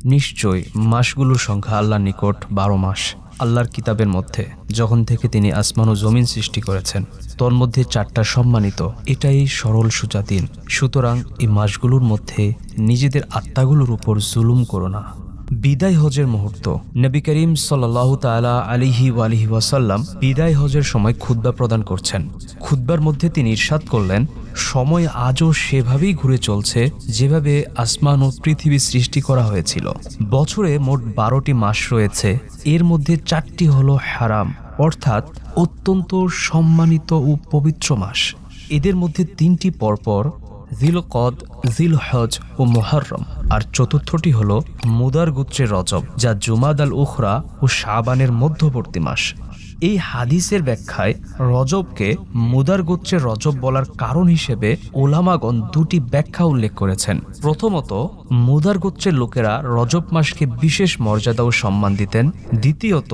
নিশ্চয় মাসগুলোর সংখ্যা আল্লাহর নিকট 12 মাস। আল্লাহর কিতাবের মধ্যে যখন থেকে তিনি আসমান ও জমিন সৃষ্টি করেছেন, তোর মধ্যে 4টা সম্মানিত। এটাই সরল সোজা দিন। সুতরাং এই মাসগুলোর মধ্যে নিজেদের আত্মাগুলোর উপর জুলুম করো না। বিদায় হজের মুহূর্ত। নবী করিম সাল্লাল্লাহু তাআলা আলাইহি ওয়াসাল্লাম বিদায় হজের সময় খুতবা প্রদান করছেন। খুতবার মধ্যে তিনি ইরশাদ করলেন, সময় আজও সেভাবেই ঘুরে চলছে যেভাবে আসমান ও পৃথিবী সৃষ্টি করা হয়েছিল। বছরে মোট 12টি মাস রয়েছে, এর মধ্যে 4টি হলো হারাম, অর্থাৎ অত্যন্ত সম্মানিত ও পবিত্র মাস। এদের মধ্যে 3টি পরপর জিলকদ, জিলহজ ও মুহররম, আর চতুর্থটি হল মুদার গোত্রের রজব, যা জুমাদ আল উখরা ও শাবানের মধ্যবর্তী মাস। এই হাদিসের ব্যাখ্যায় রজবকে মুদার গোত্রের রজব বলার কারণ হিসেবে ওলামাগণ 2টি ব্যাখ্যা উল্লেখ করেছেন। প্রথমত, মুদার গোত্রের লোকেরা রজব মাসকে বিশেষ মর্যাদা ও সম্মান দিতেন। দ্বিতীয়ত,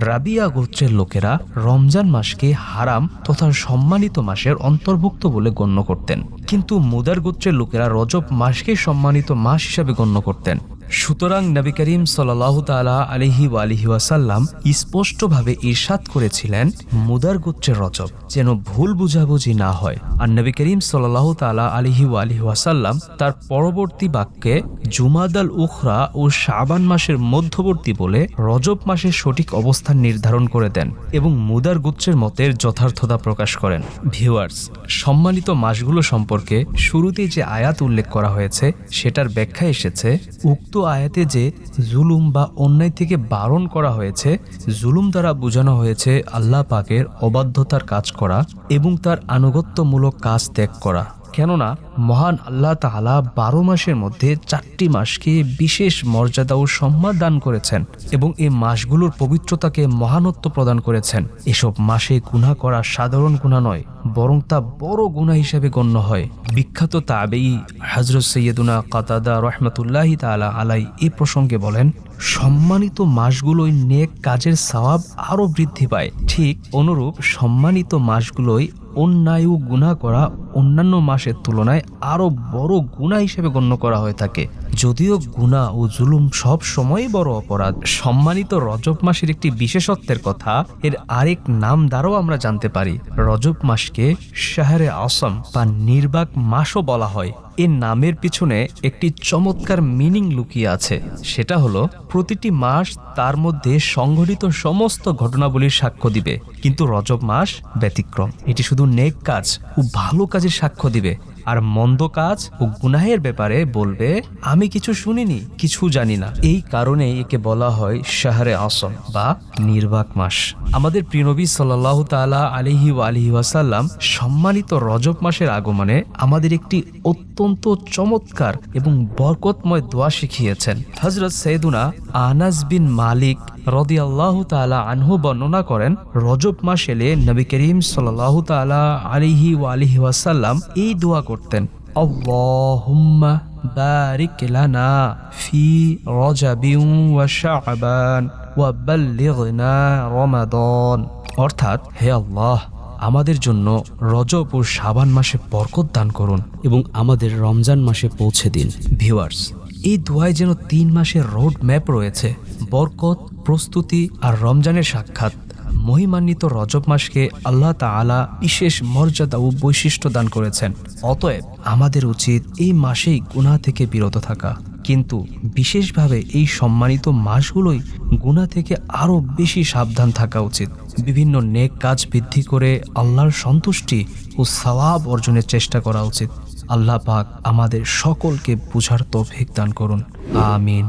রাবিয়া গোত্রের লোকেরা রমজান মাসকে হারাম তথা সম্মানিত মাসের অন্তর্ভুক্ত বলে গণ্য করতেন, কিন্তু মুদার গোত্রের লোকেরা রজব মাসকে সম্মানিত মাস হিসাবে গণ্য করতেন। সুতরাং নবী করিম সাল্লাল্লাহু তাআলা আলাইহি ওয়াসাল্লাম স্পষ্টভাবে ইরশাদ করেছিলেন, মুদার গোত্রের রজব, যেন ভুল বুঝাবুঝি না হয়। আর নবী করিম সাল্লাল্লাহু তাআলা আলাইহি ওয়াসাল্লাম তার পরবর্তী বাক্যে জুমাদ আল উখরা ও শাবান মাসের মধ্যবর্তী বলে রজব মাসের সঠিক অবস্থান নির্ধারণ করে দেন এবং মুদার গোত্রের মতের যথার্থতা প্রকাশ করেন। ভিউয়ার্স, সম্মানিত মাসগুলো সম্পর্কে শুরুতে যে আয়াত উল্লেখ করা হয়েছে সেটার ব্যাখ্যা এসেছে, উক্ত আয়াতে যে জুলুম বা অন্যায় থেকে বারণ করা হয়েছে, জুলুম দ্বারা বোঝানো হয়েছে আল্লাহ পাকের অবাধ্যতার কাজ করা এবং তার আনুগত্যমূলক কাজ ত্যাগ করা। কেননা মহান আল্লাহ তাআলা 12 মাসের মধ্যে 4টি মাসকে বিশেষ মর্যাদা ও সম্মান দান করেছেন এবং এই মাসগুলোর পবিত্রতাকে মহানত্ব প্রদান করেছেন। এসব মাসে গুনাহ করা সাধারণ গুনাহ নয়, বরং তা বড় গুনাহ হিসেবে গণ্য হয়। বিখ্যাত তাবেঈ হযরত সৈয়দুনা কাতাদা রাহমাতুল্লাহি তাআলা আলাই এই প্রসঙ্গে বলেন, সম্মানিত মাসগুলোই নেক কাজের সওয়াব আরো বৃদ্ধি পায়। ঠিক অনুরূপ সম্মানিত মাসগুলোই অন্যায় ও গুনাহ করা অন্যান্য মাসের তুলনায় আরো বড় গুনাহ হিসেবে গণ্য করা হয়ে থাকে। যদিও গুনাহ ও জুলুম সব সময়ই বড় অপরাধ, সম্মানিত রজব মাসের একটি বিশেষত্বের কথা এর আরেক নাম দ্বারাও আমরা জানতে পারি। রজব মাসকে শাহরে আসম বা নির্বাক মাসও বলা হয়। এর নামের পিছনে একটি চমৎকার মিনিং লুকিয়ে আছে। সেটা হলো, প্রতিটি মাস তার মধ্যে সংঘটিত সমস্ত ঘটনাবলীর সাক্ষ্য দিবে, কিন্তু রজব মাস ব্যতিক্রম। এটি শুধু নেক কাজ ও ভালো কাজের সাক্ষ্য দিবে, আর মন্দ কাজ ও গুনাহের ব্যাপারে বলবে, আমি কিছু শুনিনি, কিছু জানি না। এই কারণে একে বলা হয় শাহরে আসম বা নির্বাক মাস। আমাদের প্রিয় নবী সাল্লাল্লাহু তাআলা আলাইহি ওয়াসাল্লাম সম্মানিত রজব মাসের আগমনে আমাদের একটি অত্যন্ত চমৎকার এবং বরকতময় দোয়া শিখিয়েছেন। হযরত সৈয়দুনা আনাস বিন মালিক রাদিয়াল্লাহু তাআলা আনহু বর্ণনা করেন, রজব মাস এলে নবী করিম সাল্লাল্লাহু তাআলা আলাইহি ওয়াসাল্লাম এই দোয়া করতেন, আল্লাহুম্মা বারিক লানা ফি রজবিন ওয়া শাবান ওয়া বাল্লিগনা রমাদান। অর্থাৎ, হে আল্লাহ, আমাদের জন্য রজব ও শাবান মাসে বরকত দান করুন এবং আমাদের রমজান মাসে পৌঁছে দিন। ভিউয়ার্স, এই দোয়ায় যেন 3 মাসের রোড ম্যাপ রয়েছে, বরকত, প্রস্তুতি আর রমজানের সাক্ষাৎ। মহিমান্বিত রজব মাসকে আল্লাহ তাআলা বিশেষ মর্যাদা ও বৈশিষ্ট্য দান করেছেন। অতএব আমাদের উচিত এই মাসেই গুনাহ থেকে বিরত থাকা, কিন্তু বিশেষভাবে এই সম্মানিত মাসগুলোই গুনাহ থেকে আরো বেশি সাবধান থাকা উচিত। বিভিন্ন নেক কাজ বৃদ্ধি করে আল্লাহর সন্তুষ্টি ও সওয়াব অর্জনের চেষ্টা করা উচিত। আল্লাহ পাক আমাদের সকলকে বুঝার তৌফিক দান করুন। আমিন।